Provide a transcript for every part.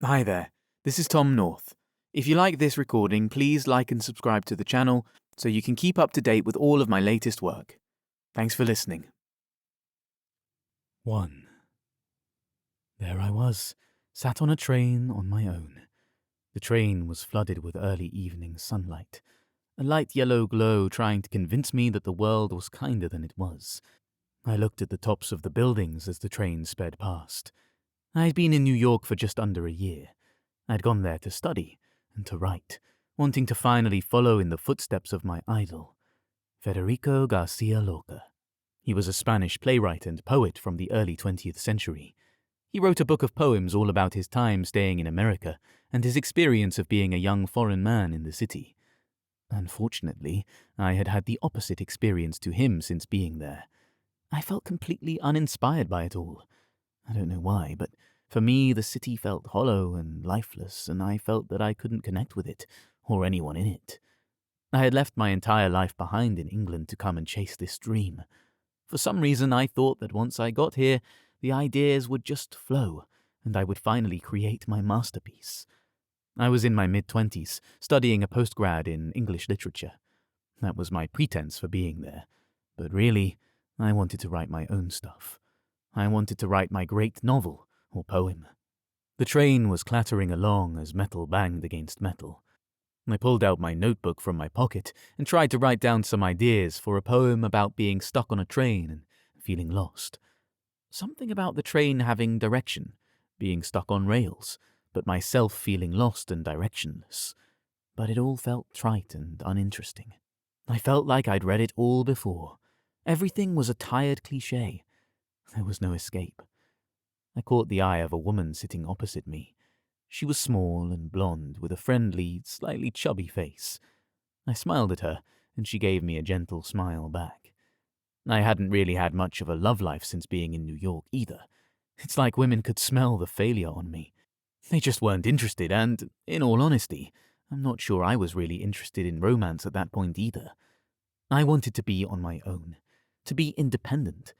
Hi there, this is Tom North. If you like this recording, please like and subscribe to the channel so you can keep up to date with all of my latest work. Thanks for listening. 1. There I was, sat on a train on my own. The train was flooded with early evening sunlight, a light yellow glow trying to convince me that the world was kinder than it was. I looked at the tops of the buildings as the train sped past. I'd been in New York for just under a year. I'd gone there to study and to write, wanting to finally follow in the footsteps of my idol, Federico Garcia Lorca. He was a Spanish playwright and poet from the early 20th century. He wrote a book of poems all about his time staying in America and his experience of being a young foreign man in the city. Unfortunately, I had had the opposite experience to him since being there. I felt completely uninspired by it all. I don't know why, but for me the city felt hollow and lifeless, and I felt that I couldn't connect with it, or anyone in it. I had left my entire life behind in England to come and chase this dream. For some reason I thought that once I got here, the ideas would just flow, and I would finally create my masterpiece. I was in my mid-20s, studying a postgrad in English literature. That was my pretense for being there. But really, I wanted to write my own stuff. I wanted to write my great novel, or poem. The train was clattering along as metal banged against metal. I pulled out my notebook from my pocket and tried to write down some ideas for a poem about being stuck on a train and feeling lost. Something about the train having direction, being stuck on rails, but myself feeling lost and directionless. But it all felt trite and uninteresting. I felt like I'd read it all before. Everything was a tired cliché. There was no escape. I caught the eye of a woman sitting opposite me. She was small and blonde, with a friendly, slightly chubby face. I smiled at her, and she gave me a gentle smile back. I hadn't really had much of a love life since being in New York either. It's like women could smell the failure on me. They just weren't interested, and, in all honesty, I'm not sure I was really interested in romance at that point either. I wanted to be on my own, to be independent.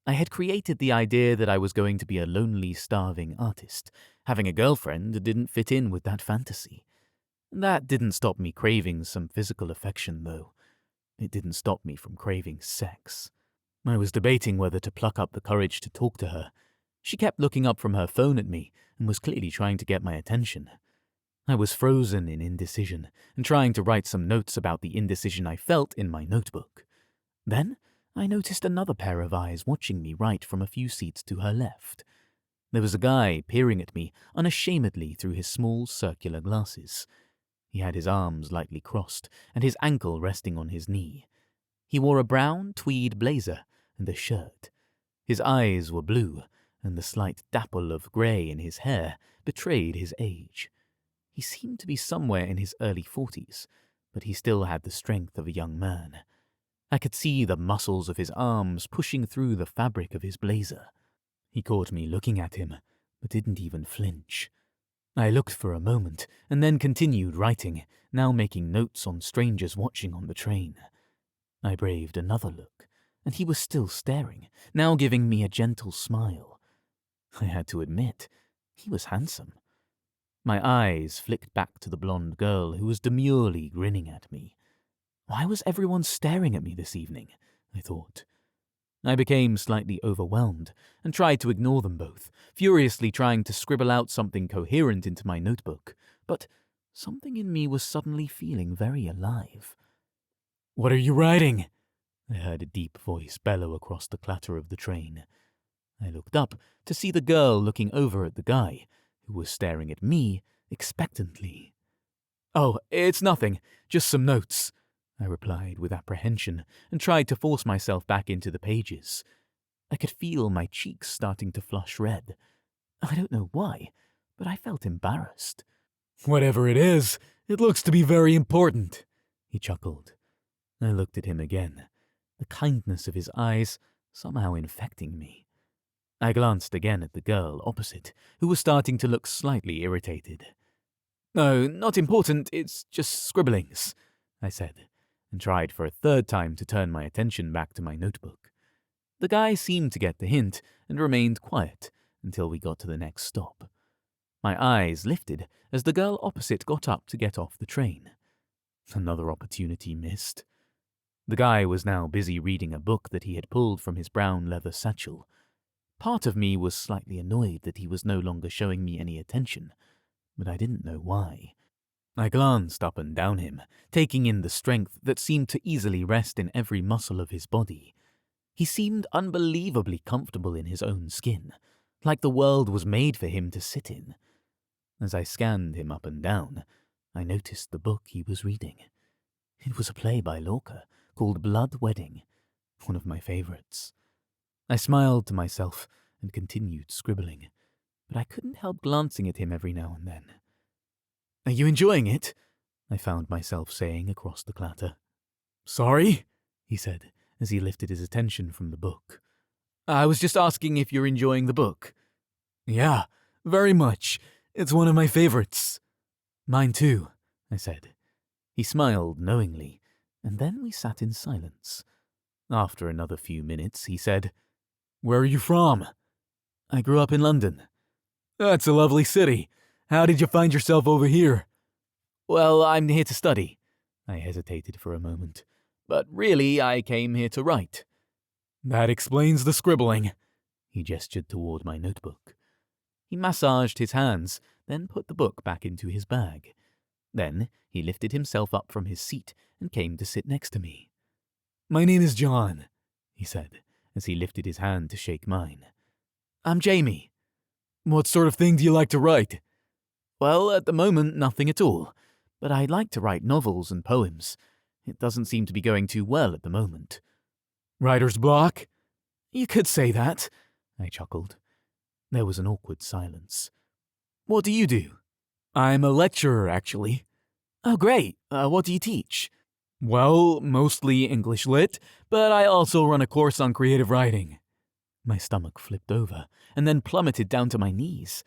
I had created the idea that I was going to be a lonely, starving artist. Having a girlfriend didn't fit in with that fantasy. That didn't stop me craving some physical affection, though. It didn't stop me from craving sex. I was debating whether to pluck up the courage to talk to her. She kept looking up from her phone at me and was clearly trying to get my attention. I was frozen in indecision and trying to write some notes about the indecision I felt in my notebook. Then I noticed another pair of eyes watching me right from a few seats to her left. There was a guy peering at me unashamedly through his small circular glasses. He had his arms lightly crossed and his ankle resting on his knee. He wore a brown tweed blazer and a shirt. His eyes were blue, and the slight dapple of grey in his hair betrayed his age. He seemed to be somewhere in his early 40s, but he still had the strength of a young man. I could see the muscles of his arms pushing through the fabric of his blazer. He caught me looking at him, but didn't even flinch. I looked for a moment, and then continued writing, now making notes on strangers watching on the train. I braved another look, and he was still staring, now giving me a gentle smile. I had to admit, he was handsome. My eyes flicked back to the blonde girl who was demurely grinning at me. Why was everyone staring at me this evening? I thought. I became slightly overwhelmed and tried to ignore them both, furiously trying to scribble out something coherent into my notebook, but something in me was suddenly feeling very alive. "What are you writing?" I heard a deep voice bellow across the clatter of the train. I looked up to see the girl looking over at the guy, who was staring at me expectantly. "Oh, it's nothing, just some notes," I replied with apprehension and tried to force myself back into the pages. I could feel my cheeks starting to flush red. I don't know why, but I felt embarrassed. "Whatever it is, it looks to be very important," he chuckled. I looked at him again, the kindness of his eyes somehow infecting me. I glanced again at the girl opposite, who was starting to look slightly irritated. "No, not important, it's just scribblings," I said, and tried for a third time to turn my attention back to my notebook. The guy seemed to get the hint and remained quiet until we got to the next stop. My eyes lifted as the girl opposite got up to get off the train. Another opportunity missed. The guy was now busy reading a book that he had pulled from his brown leather satchel. Part of me was slightly annoyed that he was no longer showing me any attention, but I didn't know why. I glanced up and down him, taking in the strength that seemed to easily rest in every muscle of his body. He seemed unbelievably comfortable in his own skin, like the world was made for him to sit in. As I scanned him up and down, I noticed the book he was reading. It was a play by Lorca called Blood Wedding, one of my favorites. I smiled to myself and continued scribbling, but I couldn't help glancing at him every now and then. "Are you enjoying it?" I found myself saying across the clatter. "Sorry?" he said, as he lifted his attention from the book. "I was just asking if you're enjoying the book." "Yeah, very much. It's one of my favorites." "Mine too," I said. He smiled knowingly, and then we sat in silence. After another few minutes, he said, "Where are you from?" "I grew up in London." "That's a lovely city. How did you find yourself over here?" "Well, I'm here to study." I hesitated for a moment. "But really, I came here to write." "That explains the scribbling." He gestured toward my notebook. He massaged his hands, then put the book back into his bag. Then he lifted himself up from his seat and came to sit next to me. "My name is John," he said, as he lifted his hand to shake mine. "I'm Jamie." "What sort of thing do you like to write?" "Well, at the moment, nothing at all. But I'd like to write novels and poems. It doesn't seem to be going too well at the moment." "Writer's block?" "You could say that," I chuckled. There was an awkward silence. "What do you do?" "I'm a lecturer, actually." "Oh, great. What do you teach?" "Well, mostly English lit, but I also run a course on creative writing." My stomach flipped over, and then plummeted down to my knees.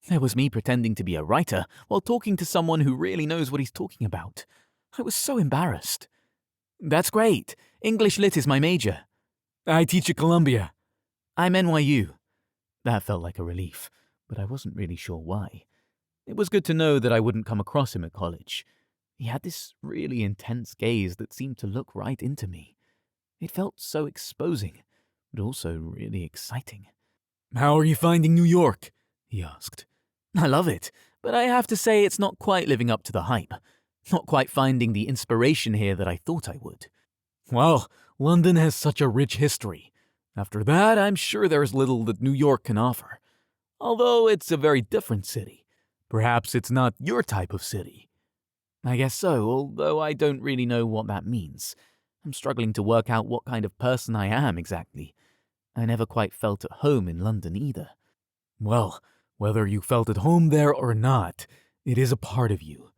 There was me pretending to be a writer while talking to someone who really knows what he's talking about. I was so embarrassed. "That's great. English lit is my major." "I teach at Columbia." "I'm NYU." That felt like a relief, but I wasn't really sure why. It was good to know that I wouldn't come across him at college. He had this really intense gaze that seemed to look right into me. It felt so exposing, but also really exciting. "How are you finding New York?" he asked. "I love it, but I have to say it's not quite living up to the hype. Not quite finding the inspiration here that I thought I would." "Well, London has such a rich history. After that, I'm sure there's little that New York can offer. Although it's a very different city. Perhaps it's not your type of city." "I guess so, although I don't really know what that means. I'm struggling to work out what kind of person I am exactly. I never quite felt at home in London either." "Well, whether you felt at home there or not, it is a part of you.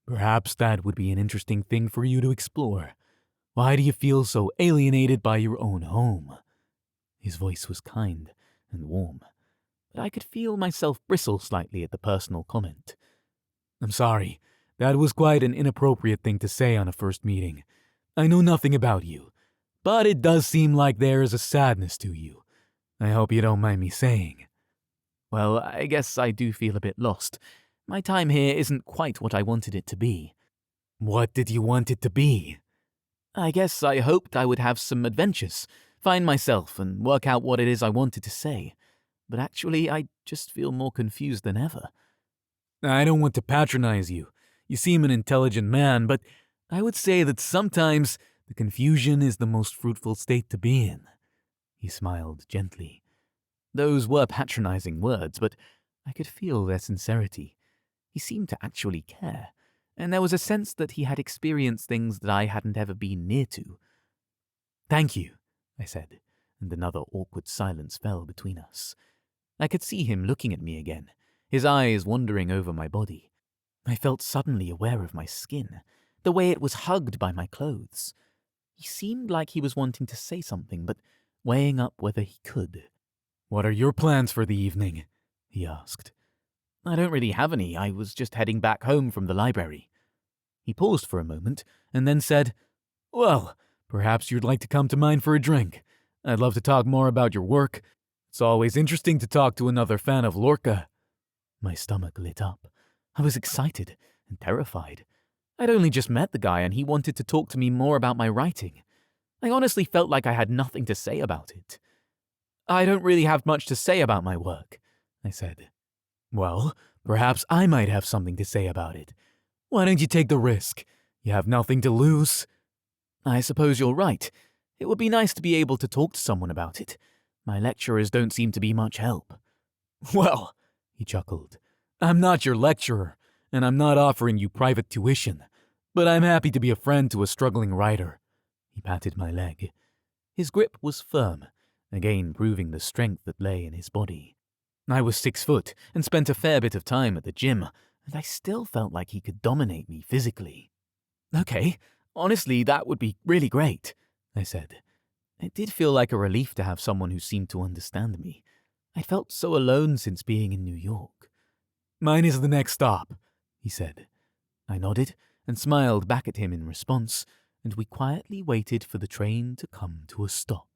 Perhaps that would be an interesting thing for you to explore. Why do you feel so alienated by your own home?" His voice was kind and warm, but I could feel myself bristle slightly at the personal comment. "I'm sorry. That was quite an inappropriate thing to say on a first meeting. I know nothing about you, but it does seem like there is a sadness to you. I hope you don't mind me saying." "Well, I guess I do feel a bit lost. My time here isn't quite what I wanted it to be." "What did you want it to be?" "I guess I hoped I would have some adventures, find myself, and work out what it is I wanted to say. But actually, I just feel more confused than ever." "I don't want to patronize you. You seem an intelligent man, but I would say that sometimes the confusion is the most fruitful state to be in." He smiled gently. Those were patronizing words, but I could feel their sincerity. He seemed to actually care, and there was a sense that he had experienced things that I hadn't ever been near to. "Thank you," I said, and another awkward silence fell between us. I could see him looking at me again, his eyes wandering over my body. I felt suddenly aware of my skin, the way it was hugged by my clothes. He seemed like he was wanting to say something, but weighing up whether he could. "What are your plans for the evening?" he asked. "I don't really have any. I was just heading back home from the library." He paused for a moment, and then said, "Well, perhaps you'd like to come to mine for a drink. I'd love to talk more about your work. It's always interesting to talk to another fan of Lorca." My stomach lit up. I was excited and terrified. I'd only just met the guy and he wanted to talk to me more about my writing. I honestly felt like I had nothing to say about it. "I don't really have much to say about my work," I said. "Well, perhaps I might have something to say about it. Why don't you take the risk? You have nothing to lose." "I suppose you're right. It would be nice to be able to talk to someone about it. My lecturers don't seem to be much help." "Well," he chuckled, "I'm not your lecturer, and I'm not offering you private tuition, but I'm happy to be a friend to a struggling writer." He patted my leg. His grip was firm, again proving the strength that lay in his body. I was 6 foot and spent a fair bit of time at the gym, and I still felt like he could dominate me physically. "Okay, honestly, that would be really great," I said. It did feel like a relief to have someone who seemed to understand me. I felt so alone since being in New York. "Mine is the next stop," he said. I nodded and smiled back at him in response, and we quietly waited for the train to come to a stop.